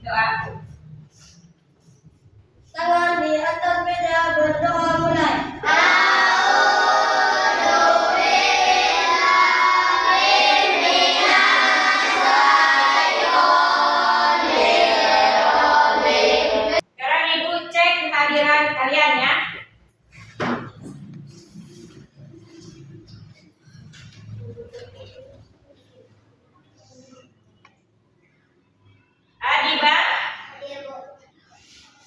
Doa. Tangan di atas meja berdoa mulai. Sekarang Ibu cek kehadiran kalian ya. Adiba, Hadir, Bu.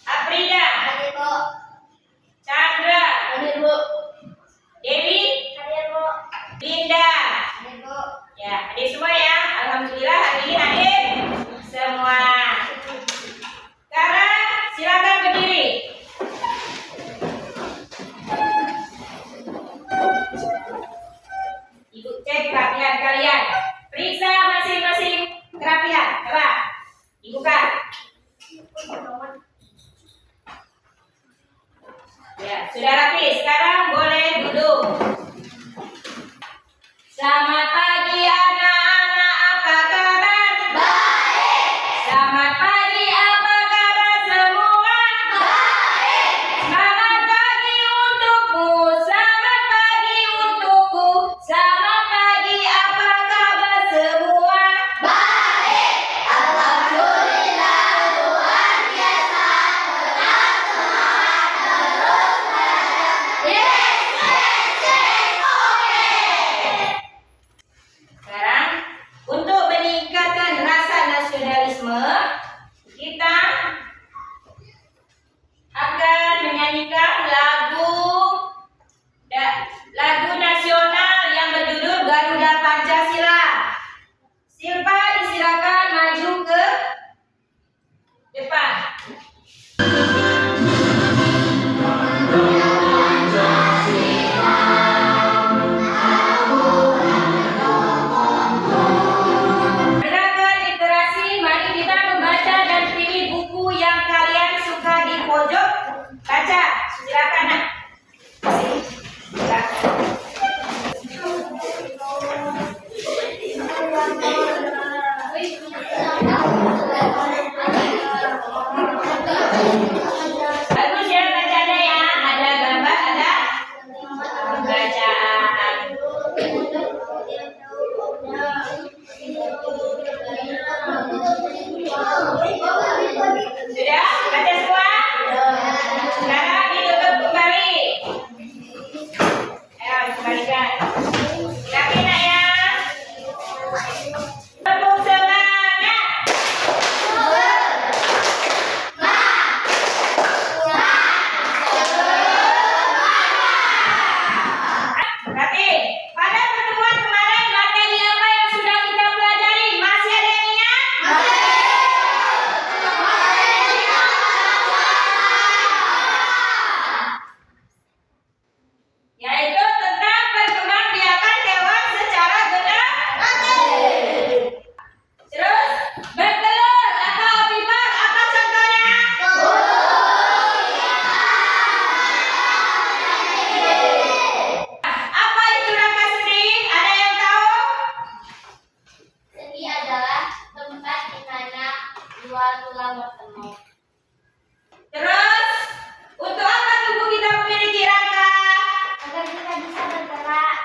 Aprida, Hadir, Bu. Chandra, Hadir, Bu. Dewi, Hadir, Bu. Linda. Hadir, Bu. Ya, hadir semua ya. Alhamdulillah hari ini hadir semua. Sekarang silakan berdiri. Ibu cek kerapian kalian. Periksa masing-masing kerapian. Coba dibuka. Ya, sudah rapi. Sekarang boleh duduk. Selamat pagi anak-anak, apa kabar? Baik. Selamat pagi, apa kabar semua? Baik. Selamat pagi untukmu, selamat pagi untukku. Selamat pagi, apa kabar semua? Baik. Alhamdulillah, luar biasa. Tetap semangat terus belajar. Yes, yes, yes, oke. Sekarang untuk meningkatkan rasa nasionalisme, kita akan menyanyikan lagu nasional yang berjudul Garuda Pancasila. Silpa disilakan maju ke depan. Gerakan literasi, mari kita membaca dan pilih buku yang kalian suka di pojok baca. Silakan nak. Bagus ya bacanya ya. Ada gambar, ada bacaan. Sudah baca semua? Sekarang ditutup kembali. Ayo kembalikan. Silakan nak ya. Tepuk semangat. Berarti pada pertemuan kemarin materi apa yang sudah kita pelajari? Masih ada yang ingat? Yaitu tentang perkembangbiakan hewan secara benar. Terus bertelur atau opipar, apa contohnya? Apa itu rangka sendi? Ada yang tahu? Sendi adalah tempat di mana dua tulang bertemu. Terus untuk apa tubuh kita memiliki rangka? Agar kita bisa bergerak.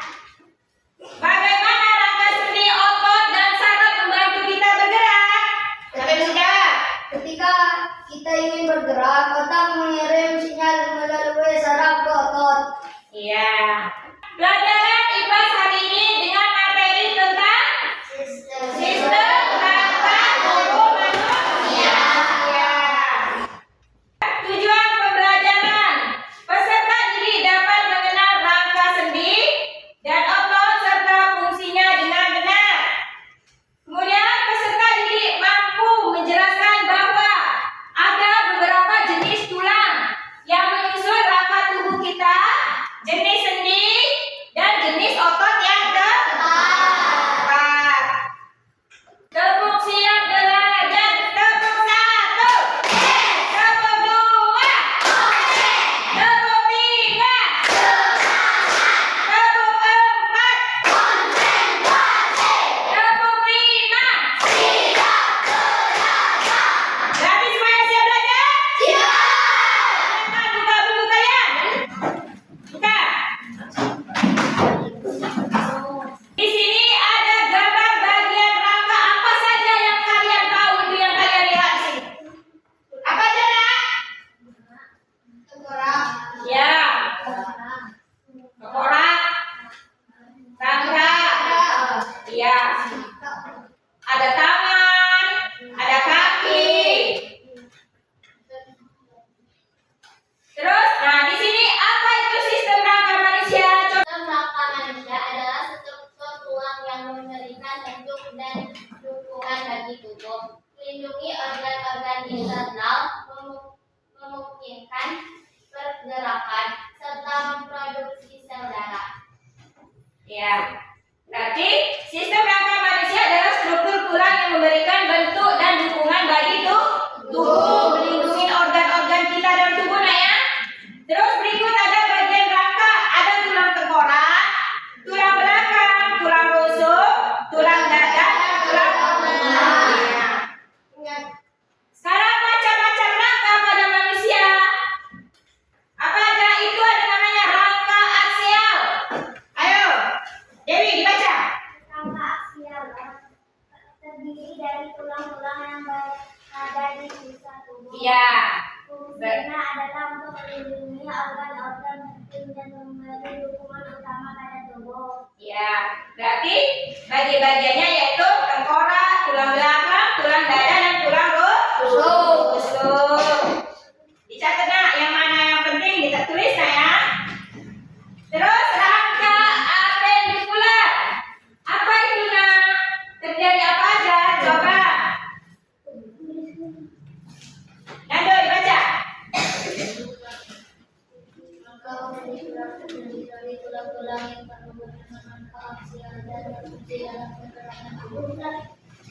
Bagaimana rangka sendi, otot, dan saraf membantu kita bergerak? Sampai sudah. Ketika kita ingin bergerak, otak mengirim sinyal melalui saraf ke otot. Iya. Pelajaran IPAS hari ini dengan materi tentang sistem rangka tubuh manusia. Ya. bagi tubuh, melindungi organ-organ internal, memungkinkan pergerakan, serta memproduksi sel darah. Ya, berarti sistem rangka manusia adalah struktur tulang yang memberikan bentuk dan dukungan bagi tubuh, melindungi organ-organ kita dalam tubuh, nah ya. Terus berikut ada bagian rangka, ada tulang tengkorak, tulang belakang, tulang rusuk, tulang dada, dan tulang tengah. Sekarang macam-macam rangka pada manusia. Apa aja itu? Ada namanya rangka aksial. Ayo, Dewi dibaca. Rangka aksial terdiri dari tulang-tulang yang berada di pusat tubuh. Iya. Fungsinya adalah untuk melindungi organ-organ penting dan memberi dukungan utama pada tubuh. Ya, berarti bagi-bagiannya yaitu tengkorak, tulang belakang, tulang dada, dan tulang rusuk. Dicatat nak, yang mana yang penting kita tulis nah ya. Terus rangka apendikular. Apa itu nak? Terjadi apa aja? Coba. Nando dibaca. Rangka apendikular terdiri dari tulang-tulang yang berhubungan rangka aksial dan berfungsi dalam pergerakan tubuh.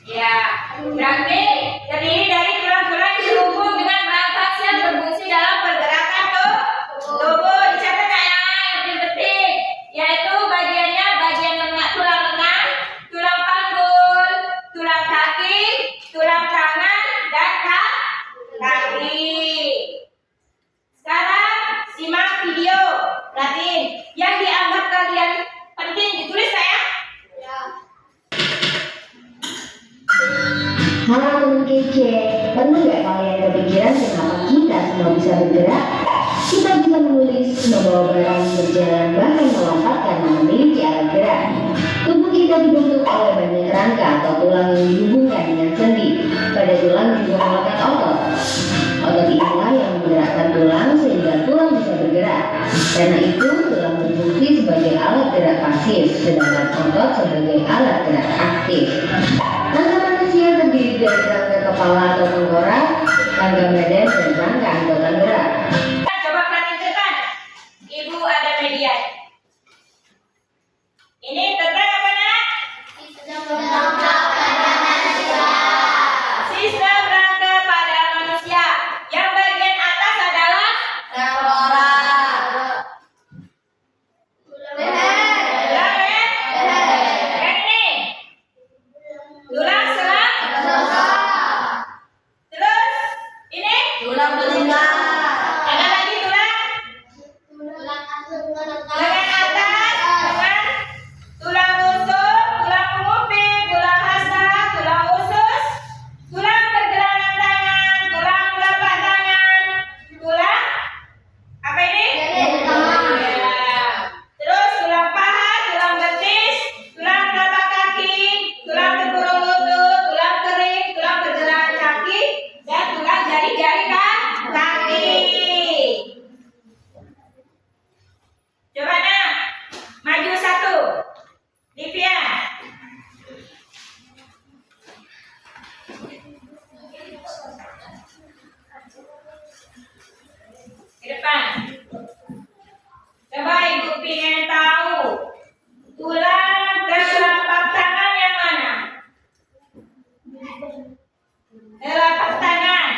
Ya, berarti terdiri dari tulang-tulang yang terhubung dengan rangka aksial berfungsi dalam pergerakan tubuh. Dicatat nak ya, yang penting yaitu bagiannya bagian tulang lengan, tulang panggul, tulang kaki, tulang tangan, dan kaki. Sekarang simak video, perhatiin yang dianggap kalian penting ditulis saya. Halo teman kece, pernah nggak kalian kepikiran kenapa kita semua bisa bergerak? Kita bisa menulis, membawa barang, berjalan, bahkan melompat karena memiliki alat gerak. Tubuh kita dibentuk oleh banyak rangka atau tulang yang dihubungkan dengan sendi. Pada tulang juga melekat otot. Otot inilah yang menggerakkan tulang sehingga tulang bisa bergerak. Karena itu, tulang berfungsi sebagai alat gerak pasif, sedangkan otot sebagai alat gerak aktif. Rangka manusia terdiri dari rangka kepala atau tengkorak, rangka badan, dan rangka anggota gerak. Coba perhatiin ke depan. Ibu ada media. Ini tentang apa nak? Sistem rangka pada manusia. Yang bagian atas adalah tengkorak. Tulang leher ini. Tulang selang. Terus ini Tulang telinga. ada lagi tulang lengan atas, tulang rusuk, tulang penguping, tulang hasrat, tulang usus, tulang pergelangan tangan, tulang telapak tangan, tulang apa ini? Ya. Terus tulang paha, tulang betis, tulang telapak kaki, tulang tempurung lutut, tulang kering, tulang pergelangan kaki, dan tulang jari-jari kaki. Coba nak, maju satu. Livia. Ke depan. Coba ibu pengen tahu tulang telapak tangan yang mana? Telapak tangan.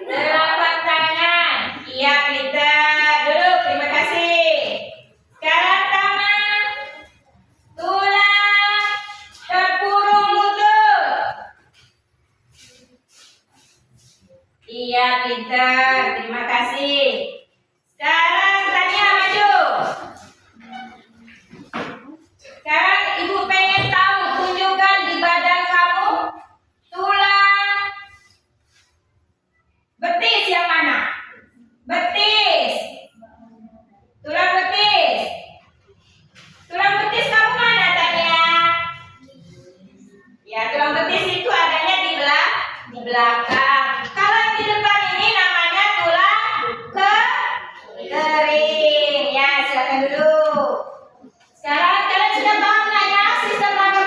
Telapak tangan. Iya, Peter. Duduk, terima kasih. Sekarang tangan. Tulang tempurung lutut. Iya, Peter. Terima kasih. Sekarang Tania maju. Sekarang ibu pengen tahu, tunjukkan di badan kamu tulang betis yang mana? Betis. Tulang betis. Tulang betis kamu mana, Tania? Ya, tulang betis itu adanya di belakang. Kalau yang di depan ini namanya tulang kering. Ya, silakan duduk. Sekarang kalian sudah paham nanya sistem rangka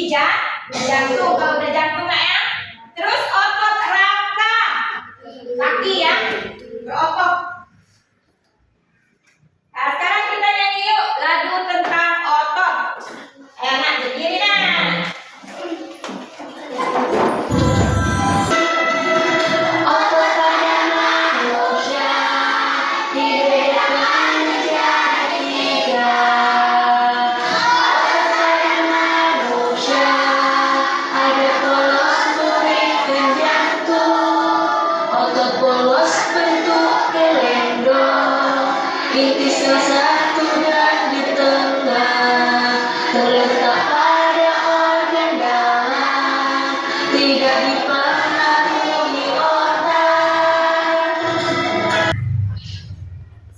jantung. Kalau udah jantung nggak ya? Terus otot rangka kaki ya, berotot. Nah, sekarang kita nyanyi yuk lagu tentang otot. Ayo nak berdiri nak. Otot pada manusia dibedakan menjadi tiga. Otot pada manusia ada polos puring dan jantung. Otot polos bentuk gelendong, inti salah satu dan di tengah terletak pada organ dalam, tidak dipengaruhi otak.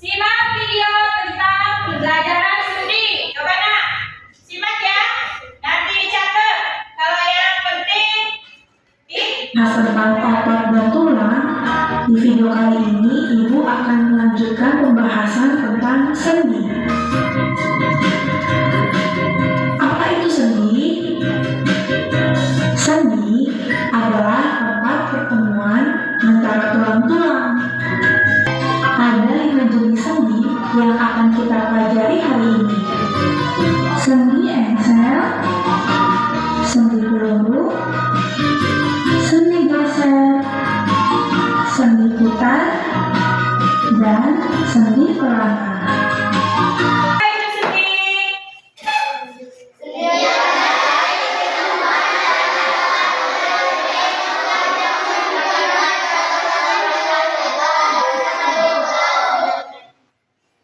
Simak video tentang pembelajaran sendi. Coba nak, simak ya. Nanti dicatat. Kalau yang penting Nah, tentang otot dan tulang, di video kali ini Ibu akan melanjutkan pembahasan tentang sendi. Apa itu sendi? Sendi adalah tempat pertemuan antara tulang-tulang. Ada 5 jenis sendi yang akan kita pelajari hari ini. Sendi engsel, sendi peluru, sendi basal, sendi putar, dan sendi pelana. apa itu sendi?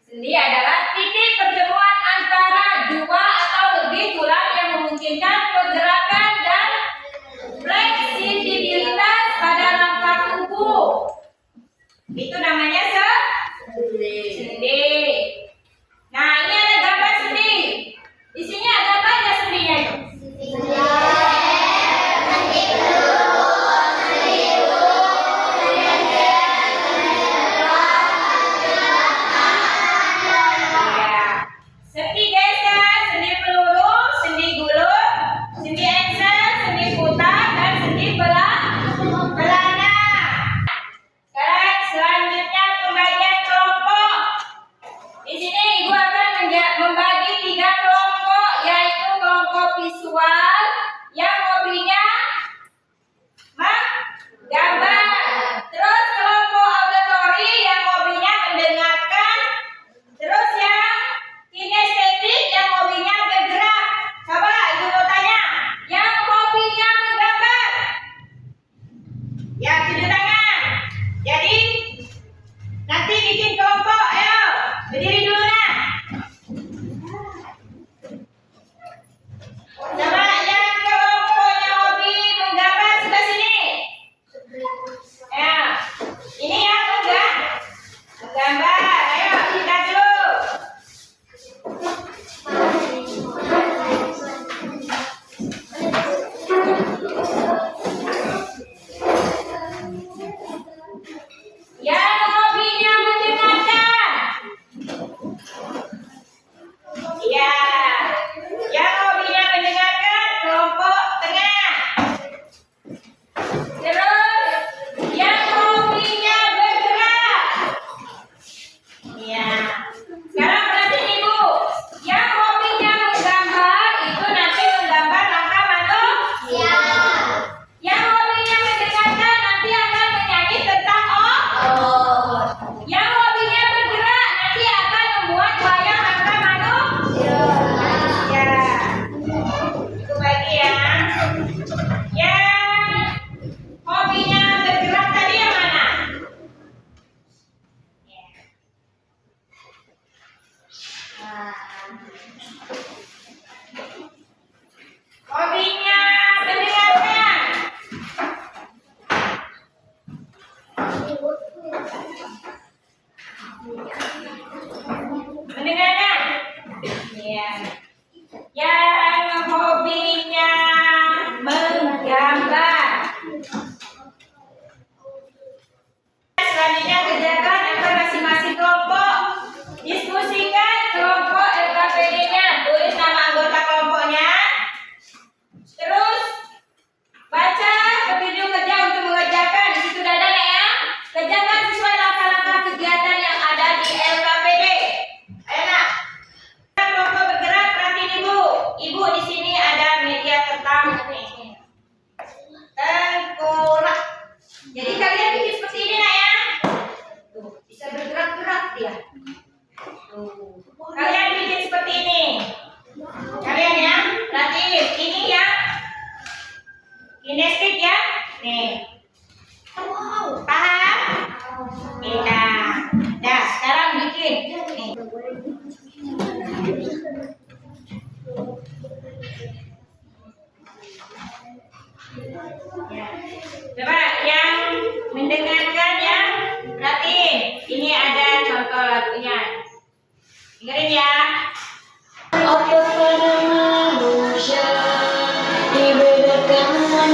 Sendi adalah titik pertemuan antara dua atau lebih tulang yang memungkinkan pergerakan dan fleksibilitas pada rangka tubuh. Itu namanya sendi. Nah, ini ada gambar sendi. Di sini ada banyak sendinya itu. Ya. Sendi geser, sendi peluru, sendi gulung, sendi engsel, sendi putar, dan sendi pelana. Sekarang selanjutnya pembagian kelompok. Di sini Ibu akan membagi 3 kelompok, yaitu kelompok visual yang hobinya menggambar. Terus kelompok auditory yang hobinya mendengarkan. Terus yang kinestetik yang hobinya bergerak. Coba Ibu mau tanya, yang hobinya menggambar, yang tunjuk tangan. Jadi nanti bikin kelompok, ayo berdiri dulu nak. Coba yang kelompoknya hobi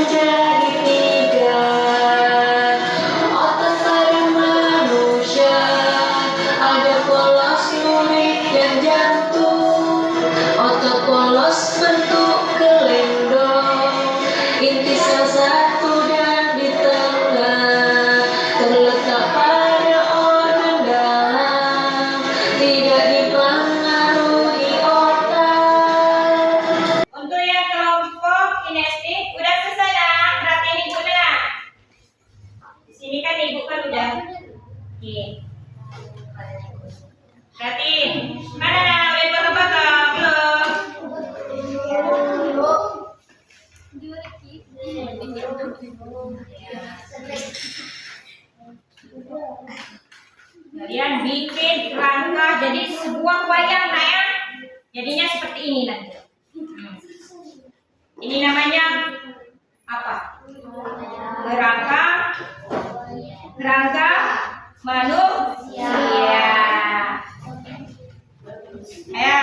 menjadi tiga. Otot pada manusia ada polos, lurik, dan jantung. Otot polos bentuk gelendong, inti sel satu dan di tengah terletak pada organ dalam, tidak dipengaruhi otak. Untuk yang kelompok kinestetik udah selesai dah. Perhatiin ibu dah. Di sini kan ibu kan udah. Oke. Perhatiin. Mana dah? Udah potong-potong belum? Kalian bikin kerangka jadi sebuah wayang nah ya. Jadinya seperti ini nanti. Ini namanya apa? Kerangka manusia. Ayo.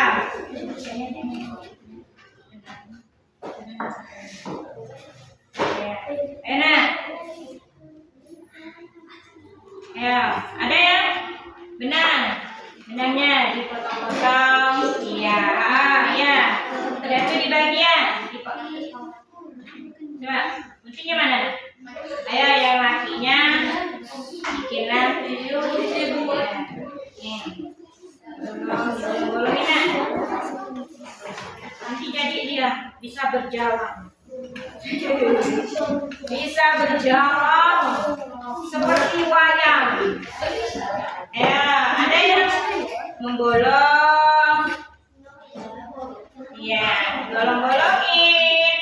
Enak. Ayo, ada ya? Benang. Benangnya dipotong-potong. Iya, ya. Terus di bagian dipotong. Coba, mestinya mana? Ayo, yang lakinya bikinlah bolongin ya. Nanti jadi dia bisa berjalan. Bisa berjalan seperti wayang. Ya, ada yang membolong. Ya, bolong-bolongin.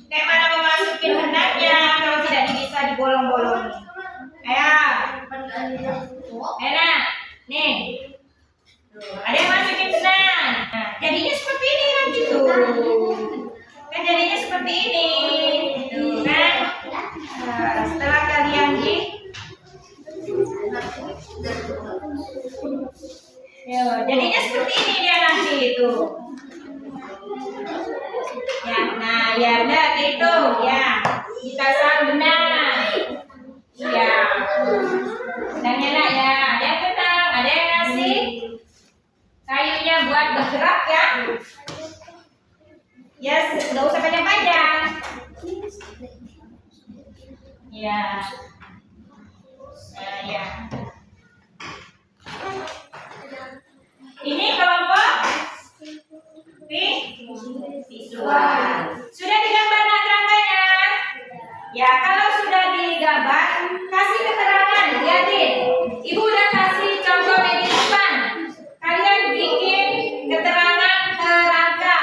Kayak mana mau masukin benangnya kalau tidak bisa dibolong-bolongin. Ayo. Enak. Nih. Ada yang masukin benang. Nah, jadinya seperti ini nanti tuh. Kan jadinya seperti ini. Tuh kan. Nah, setelah kalian jadinya seperti ini dia nanti itu. Ya, nah ya udah gitu ya. Kita sang benang. Ya. Benangnya nak ya. Ada yang benang, ada yang ngasih kayunya buat bergerak ya. Ya, nggak usah panjang-panjang. Ya. Nah, ya. Ini kelompok visual. Sudah digambar nak kerangkanya? Ya, kalau sudah digambar, kasih keterangan. Lihatin. Ibu udah kasih contoh di depan. Kalian bikin keterangan kerangka.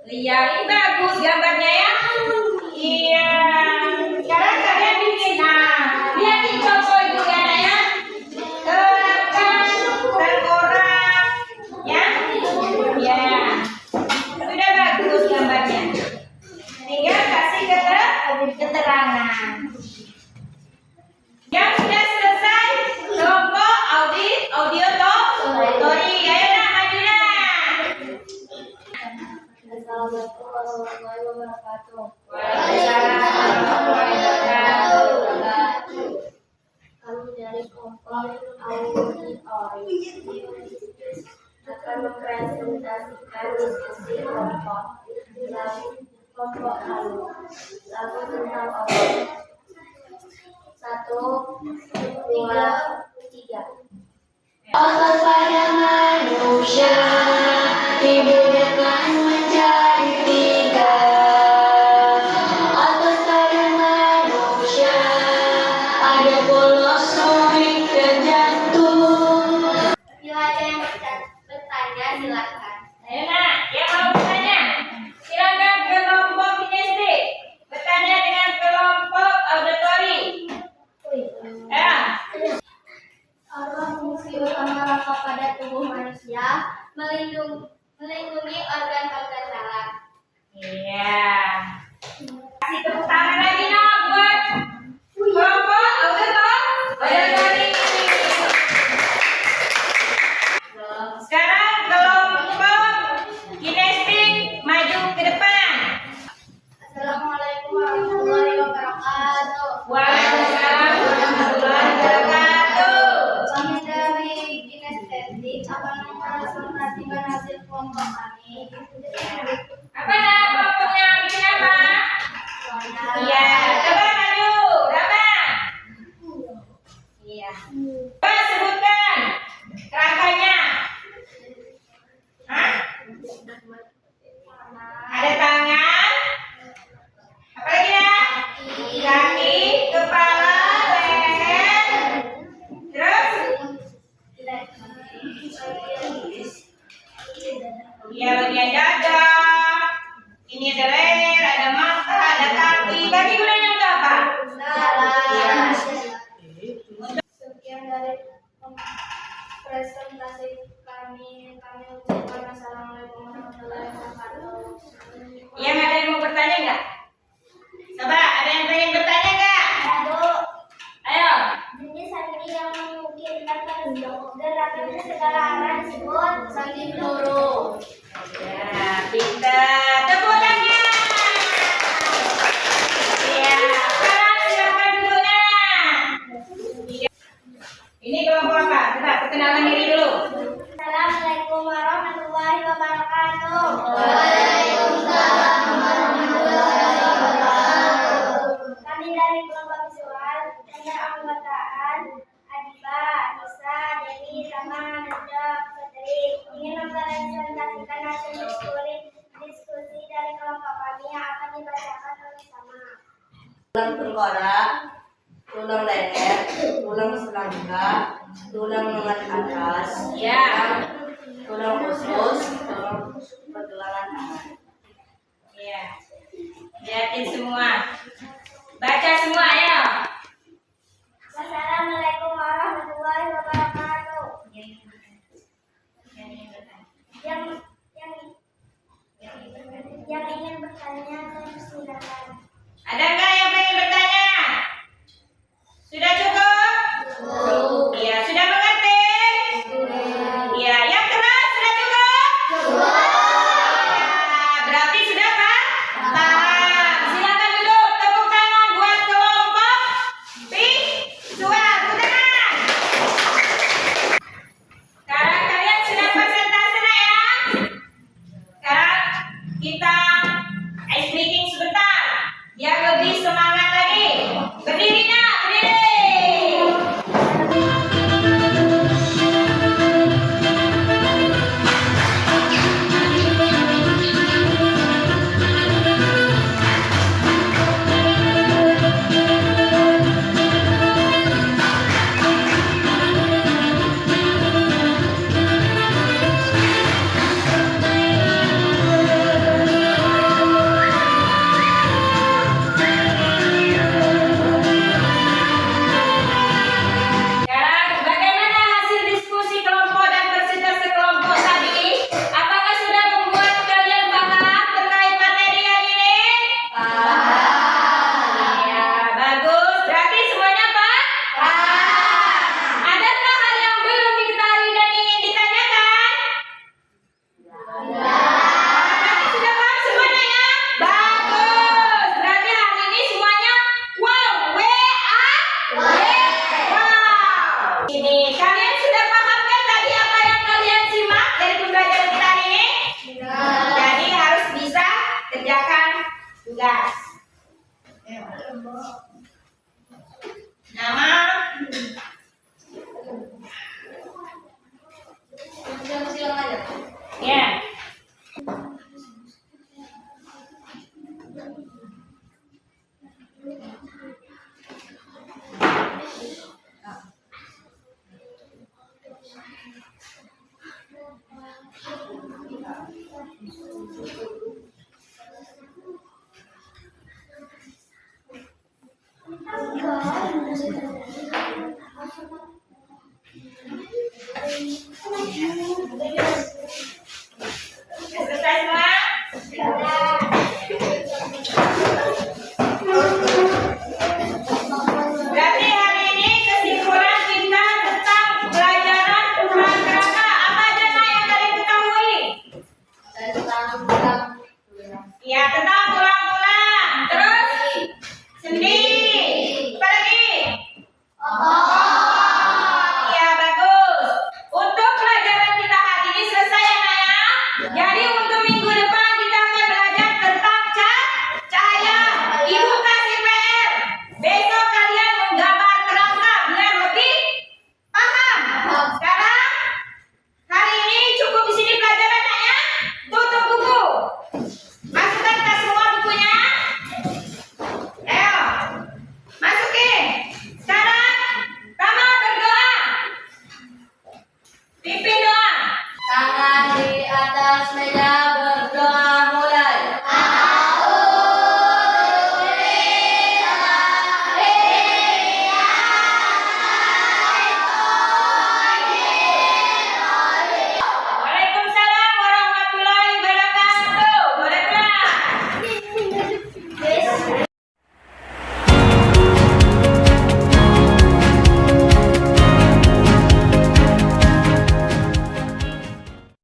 Iya, ini bagus gambarnya ya. Iya. Sekarang kalian bikin. Nah, lihatin contoh ibu ya, Nak, ya. Kerangka tengkorak, ya. Ya. Sudah bagus gambarnya. Tinggal kasih keterangan. Yang sudah selesai kelompok audio tori. Ayo nak maju nak. Assalamualaikum warahmatullahi wabarakatuh. Waalaikumsalam warahmatullahi wabarakatuh. Kami dari kelompok auditori akan mempresentasikan diskusi kelompok lagu tentang otot. 1, 2, 3. Otot pada manusia dibedakan menjadi tiga. Otot pada manusia ada polos, lurik, dan jantung. Bila ada yang bertanya, silakan. Ayo nak, yang mau bertanya, silakan kelompok kinestetik bertanya dengan kelompok auditori. Ya. Apa fungsi utama rangka pada tubuh manusia? Melindungi organ Apa nak kelompoknya bikin apa? Iya, coba maju, Rama. Iya. Coba sebutkan kerangkanya. Hah? Ada tangan. Apa lagi ya? Kaki, kepala, leher. Terus? Iya, bagian dada. Ini ada leher, ada mata, ada kaki. Kaki gunanya untuk apa? Sekian dari presentasi kami ucapkan assalamualaikum warahmatullahi wabarakatuh. Yang ada yang mau bertanya nggak? Coba, ada yang pengen bertanya nggak? Ayo. Jenis sandi yang memungkinkan gerakan ke segala arah disebut sandi peluru. Ya, pintar. Tepuk tangan. Ya, sekarang silakan duduknya. Ini kelompok apa? Coba perkenalan diri dulu. Assalamualaikum warahmatullahi wabarakatuh. Kami dari kelompok visual dengan anggotaan Adiba, Nisa, Dewi, Rama, Najwa, Putri ingin mempresentasikan hasil diskusi dari kelompok kami yang akan dibacakan bersama. Tulang tengkorak, tulang leher, tulang selangka, tulang lengan atas, Ya. tulang usus, tulang pergelangan tangan. Ya. Lihatin semua. Baca semua ya. Assalamualaikum warahmatullahi wabarakatuh. Yang ingin bertanya silakan. Ada nggak yang pengen bertanya? Sudah cukup? Iya, sudah mengerti? Iya, yang keras sudah cukup? Ya, berarti sudah kan? Paham. Silakan duduk, tepuk tangan buat kelompok visual. Tepuk tangan. Sekarang kalian sudah presentasi ya? Sekarang kita ice breaking sebentar. Biar lebih semangat lagi. Berdiri nak, berdiri. Sekarang bagaimana hasil diskusi kelompok dan presentasi kelompok tadi? Apakah sudah membuat kalian paham terkait materi yang ini? Ya, bagus. Berarti semuanya paham. Adakah hal yang belum diketahui dan ingin ditanyakan? Berarti sudah paham semuanya ya? Bagus. Berarti hari ini semuanya wow. Wow. Ini kalian sudah paham kan tadi apa yang kalian simak dari pembelajaran kita hari ini? Jadi harus bisa kerjakan tugas. Nama, ya. Selesai semua? Berarti hari ini kesimpulan kita tentang pelajaran kerangka. Apa aja Nak yang kalian ketahui? Ya, tentang tulang